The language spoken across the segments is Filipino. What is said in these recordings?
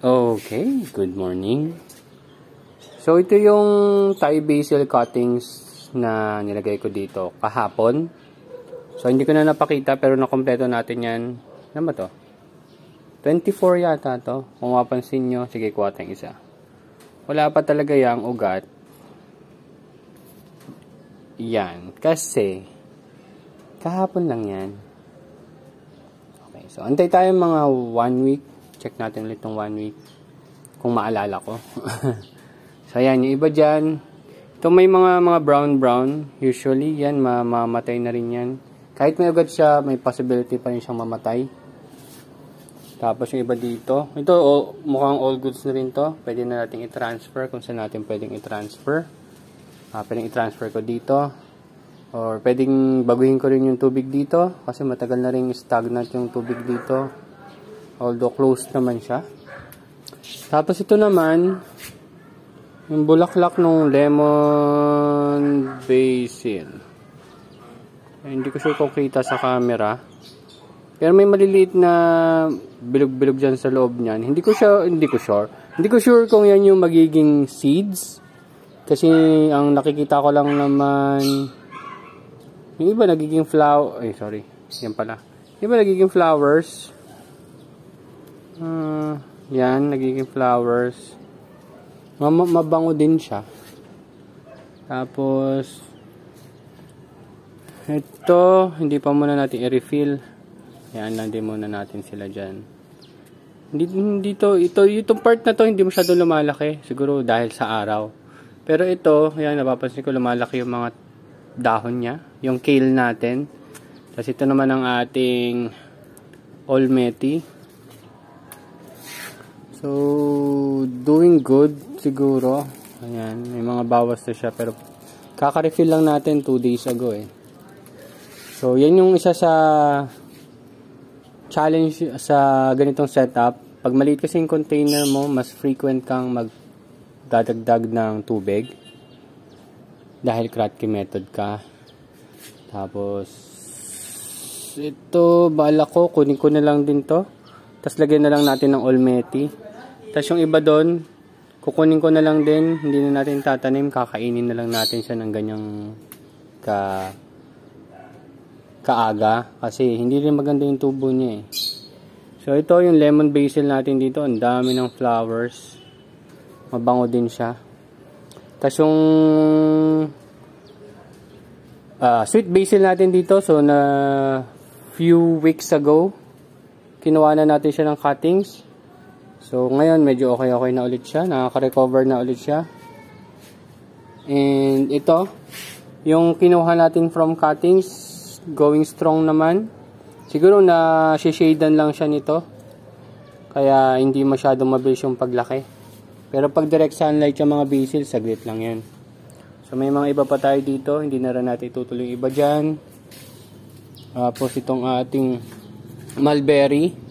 Okay, good morning. So ito yung Thai basil cuttings na nilagay ko dito kahapon. So hindi ko na napakita pero nakompleto natin yan. Ano ba to? 24 yata to. Kung mapansin nyo, sige kuha tayong isa. Wala pa talaga yung ugat. Yan. Kasi kahapon lang yan. Okay, so antay tayo mga 1 week. Check natin ulit itong 1 week. Kung maalala ko. So, ayan. Yung iba dyan. Ito may mga brown. Usually, yan. Mamatay na rin yan. Kahit may ugat siya, may possibility pa rin siyang mamatay. Tapos, yung iba dito. Ito, mukhang all goods na rin to. Pwede na natin i-transfer. Kung saan natin pwedeng i-transfer. Pwedeng i-transfer ko dito. Or, pwedeng baguhin ko rin yung tubig dito. Kasi matagal na rin stagnant yung tubig dito. Although closed naman siya. Tapos ito naman, yung bulaklak ng lemon basil. Hindi ko sure kung kita sa camera. Pero may maliliit na bilog-bilog dyan sa loob niyan. Hindi ko sure kung yan yung magiging seeds. Kasi ang nakikita ko lang naman, yung iba nagiging flower. Ay, sorry. Yan pala. Yung iba nagiging flowers. Yan, nagiging flowers. Mabango din siya. Tapos ito, hindi pa muna natin i-refill. Yan, lang din muna natin sila dyan. Itong part na to hindi masyado lumalaki. Siguro dahil sa araw. Pero ito, yan, napapansin ko lumalaki yung mga dahon niya. Yung kale natin. Tapos ito naman ang ating Olmeti. So, doing good siguro. Ayan, may mga bawas na siya. Pero, kaka-refill lang natin 2 days ago eh. So, yan yung isa sa challenge sa ganitong setup. Pag maliit kasi yung container mo, mas frequent kang magdadagdag ng tubig. Dahil Kratky method ka. Tapos, ito, bala ko, kunin ko na lang din to. Tapos, lagyan na lang natin ng Olmeti. Tapos yung iba doon, kukunin ko na lang din, hindi na natin tatanim, kakainin na lang natin siya ng ganyang kaaga. Kasi hindi rin maganda yung tubo niya eh. So ito yung lemon basil natin dito, ang dami ng flowers. Mabango din siya. Tapos yung sweet basil natin dito, so na few weeks ago, kinuha na natin siya ng cuttings. So, ngayon, medyo okay na ulit siya. Nakaka-recover na ulit siya. And, ito, yung kinuha natin from cuttings, going strong naman. Siguro na shadean lang siya nito. Kaya, hindi masyadong mabilis yung paglaki. Pero, pag direct sunlight yung mga basil, saglit lang yan. So, may mga iba pa tayo dito. Hindi na rin natin itutuloy iba dyan. Tapos, itong ating mulberry.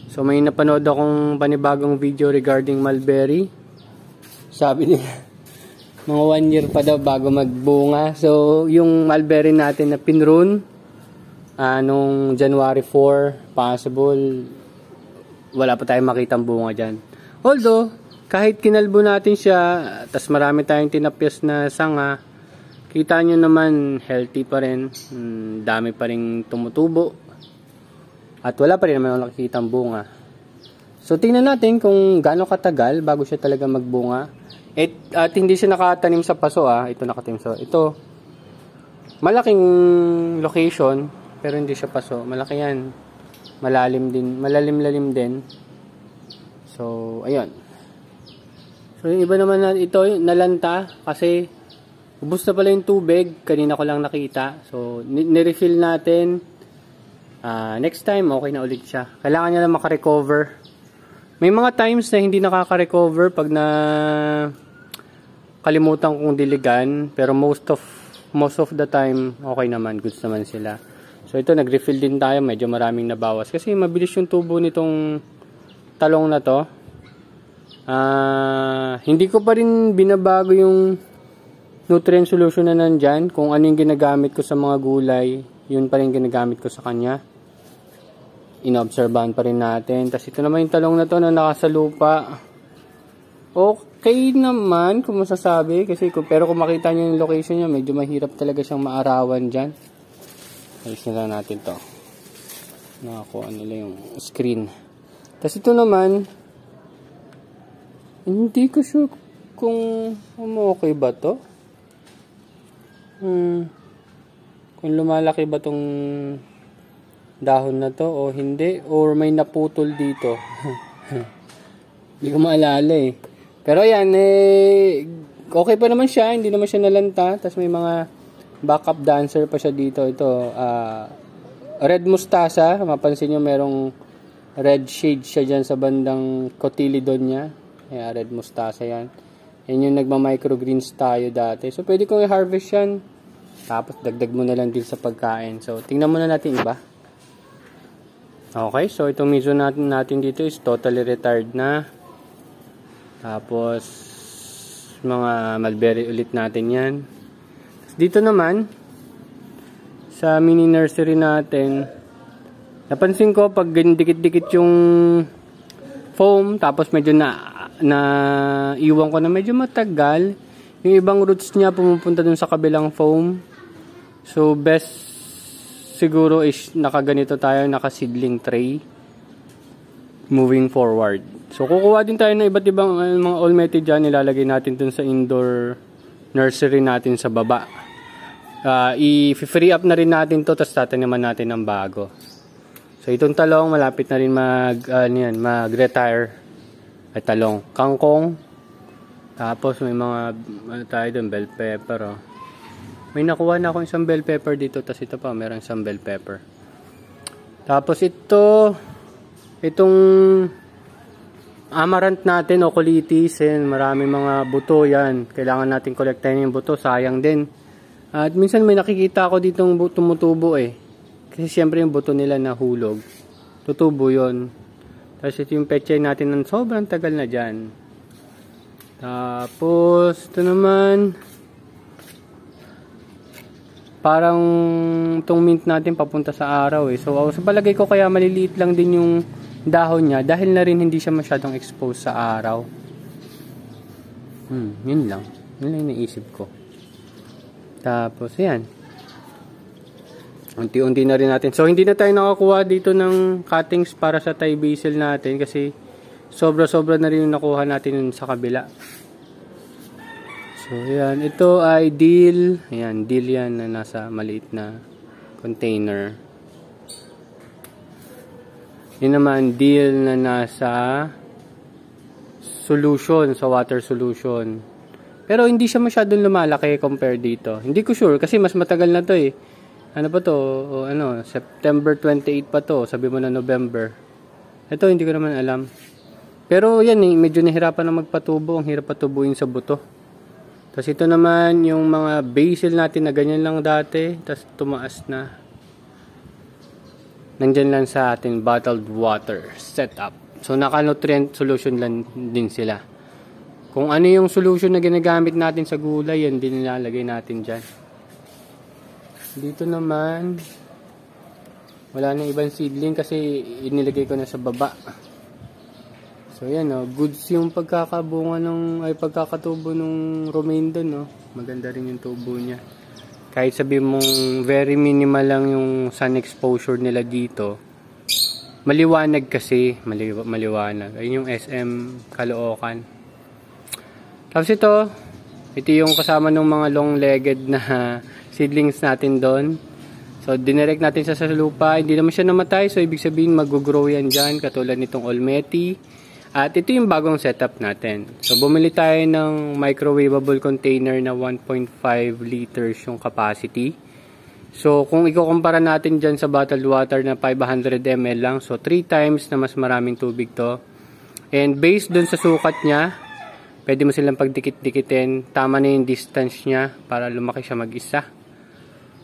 So, may napanood akong panibagong video regarding mulberry. Sabi nila, mga 1 year pa daw bago magbunga. So, yung mulberry natin na pinrune, nung January 4, possible, wala pa tayong makitang bunga dyan. Although, kahit kinalbo natin siya, tas marami tayong tinapyas na sanga, kita nyo naman, healthy pa rin, dami pa rin tumutubo. At wala pa rin naman nakikitang bunga. So, tingnan natin kung gaano katagal bago siya talaga magbunga. At hindi siya nakatanim sa paso Ito nakatanim sa... Ito, malaking location, pero hindi siya paso. Malaki yan. Malalim-lalim din. So, ayun. So, yung iba naman na ito, nalanta. Kasi, ubos na pala yung tubig. Kanina ko lang nakita. So, nirefill natin. Next time, okay na ulit siya. Kailangan niya na makarecover. May mga times na hindi nakaka-recover pag na kalimutan kong diligan. Pero most of the time, okay naman. Goods naman sila. So ito, nag-refill din tayo. Medyo maraming nabawas. Kasi mabilis yung tubo nitong talong na to. Hindi ko pa rin binabago yung nutrient solution na nandyan. Kung ano yung ginagamit ko sa mga gulay, yun pa rin ginagamit ko sa kanya. inobserbahan pa rin natin. Tapos ito naman yung talong na to na nakasalupa. Okay naman kung masasabi. Kasi pero kung makita nyo yung location niya, medyo mahirap talaga siyang maarawan dyan. Alisin lang natin to. Nakakuha nila yung screen. Tapos ito naman, hindi ko sure kung okay ba to. Kung lumalaki ba tong dahon na to o hindi, or may naputol dito. Hindi ko maalala eh. Pero yan, okay pa naman siya, hindi naman siya nalanta. Tapos may mga backup dancer pa siya dito. Ito, red mustasa. Mapansin nyo merong red shade siya dyan sa bandang cotyledon niya. Ayan, red mustasa yan. Yan yung nagma-microgreens tayo dati. So, pwede kong i-harvest yan. Tapos, dagdag mo na lang din sa pagkain. So, tingnan muna natin iba. Okay, so itong miso natin dito is totally retired na. Tapos, mga mulberry ulit natin yan. Dito naman, sa mini nursery natin, napansin ko pag dikit-dikit yung foam, tapos medyo na iwan ko na medyo matagal, yung ibang roots niya pumupunta dun sa kabilang foam. So, best siguro is nakaganito tayo, naka-seedling tray moving forward. So, kukuha din tayo ng iba't ibang mga almeti dyan, ilalagay natin dun sa indoor nursery natin sa baba. I-free up na rin natin to, tapos tataniman natin ng bago. So, itong talong, malapit na rin mag-retire. Ay, talong. Kangkong. Tapos, may mga, tayo dun, bell pepper, oh. May nakuha na ako isang bell pepper dito, tapos ito pa, meron isang bell pepper. Tapos itong amaranth natin, oculitis, marami mga buto yan. Kailangan natin kolektahin yung buto, sayang din. At minsan may nakikita ako ditong tumutubo eh. Kasi siyempre yung buto nila nahulog. Tutubo yun. Tapos ito yung pechay natin ng sobrang tagal na dyan. Tapos ito naman, parang itong mint natin papunta sa araw eh. So sa palagay ko kaya maliliit lang din yung dahon niya dahil na rin hindi siya masyadong exposed sa araw. Yun lang. Yun lang yung naisip ko. Tapos yan. Unti-unti na rin natin. So hindi na tayo nakakuha dito ng cuttings para sa Thai basil natin kasi sobra-sobra na rin yung nakuha natin sa kabila. So, yan. Ito ay dill. Ayan, dill yan na nasa maliit na container. Yun naman, dill na nasa solution, sa water solution. Pero hindi siya masyadong lumalaki compare dito. Hindi ko sure kasi mas matagal na to eh. Ano pa to? September 28 pa to. Sabi mo na November. Ito, hindi ko naman alam. Pero yan eh, medyo nahirapan na magpatubo. Ang hirap patubuin sa buto. Tapos ito naman yung mga basil natin na ganyan lang dati. Tapos tumaas na. Nandyan lang sa ating bottled water setup. So naka-nutrient solution lang din sila. Kung ano yung solution na ginagamit natin sa gulay, yan din nilalagay natin dyan. Dito naman, wala nang ibang seedling kasi inilagay ko na sa baba. So yan goods yung pagkakabunga pagkakatubo ng romaine doon Maganda rin yung tubo niya. Kahit sabi mong very minimal lang yung sun exposure nila dito. Maliwanag kasi, maliwanag. Ayun yung SM Caloocan. Tapos ito yung kasama ng mga long-legged na seedlings natin doon. So dinirect natin sa lupa, hindi naman siya namatay, so ibig sabihin mag-grow yan dyan katulad nitong almeti. At ito yung bagong setup natin. So, bumili tayo ng microwavable container na 1.5 liters yung capacity. So, kung ikukumpara natin dyan sa bottled water na 500 ml lang, so 3 times na mas maraming tubig to. And based dun sa sukat niya, pwede mo silang pagdikit-dikitin. Tama na yung distance niya para lumaki siya mag-isa.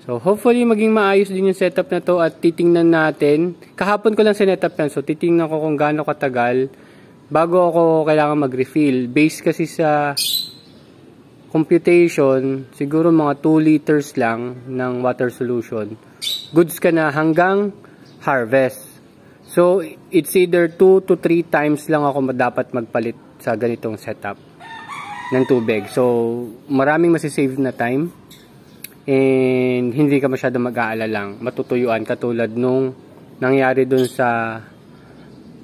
So, hopefully, maging maayos din yung setup na to at titingnan natin. Kahapon ko lang sinetup yan, so titingnan ko kung gaano katagal bago ako kailangan mag-refill. Based kasi sa computation, siguro mga 2 liters lang ng water solution. Goods ka na hanggang harvest. So, it's either 2 to 3 times lang ako dapat magpalit sa ganitong setup ng tubig. So, maraming masisave na time and hindi ka masyado mag-aalala, matutuyuan katulad nung nangyari dun sa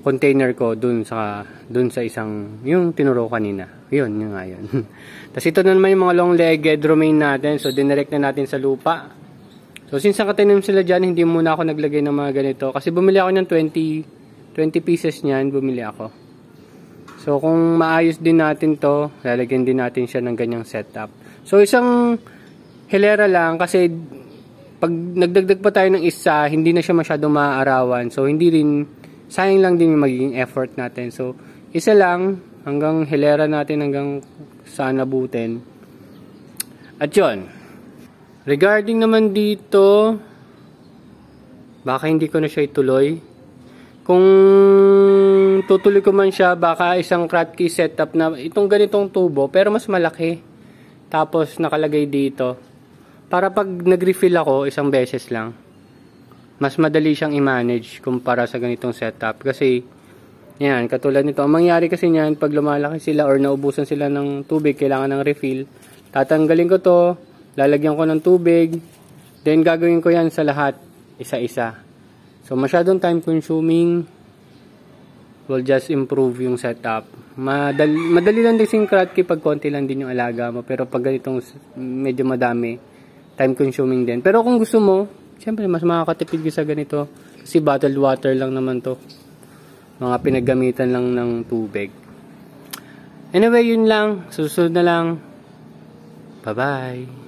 container ko dun sa isang yung tinuro kanina. Yun nga yun. Tapos ito na naman yung mga long-legged romaine natin. So, dinirect na natin sa lupa. So, since nakatanim sila dyan, hindi muna ako naglagay ng mga ganito. Kasi bumili ako ng 20 pieces niyan, bumili ako. So, kung maayos din natin to, lalagyan din natin siya ng ganyang setup. So, isang hilera lang kasi pag nagdagdag pa tayo ng isa, hindi na siya masyadong maaarawan. So, hindi rin, sayang lang din yung magiging effort natin. So, isa lang, hanggang hilera natin hanggang saan nabutin. At yun. Regarding naman dito, baka hindi ko na siya ituloy. Kung tutuloy ko man siya, baka isang Kratky setup na itong ganitong tubo, pero mas malaki. Tapos nakalagay dito. Para pag nag-refill ako, isang beses lang. Mas madali siyang i-manage kumpara sa ganitong setup. Kasi, yan, katulad nito. Ang mangyari kasi niyan, pag lumalaki sila or naubusan sila ng tubig, kailangan ng refill. Tatanggalin ko to, lalagyan ko ng tubig, then gagawin ko yan sa lahat, isa-isa. So, masyadong time consuming, will just improve yung setup. Madali lang din yung Kratky pag konti lang din yung alaga mo, pero pag ganitong medyo madami, time consuming din. Pero kung gusto mo, siyempre mas makakatipid ka sa ganito, kasi bottled water lang naman to. Mga pinaggamitan lang ng tubig. Anyway, yun lang. Susunod na lang. Bye-bye.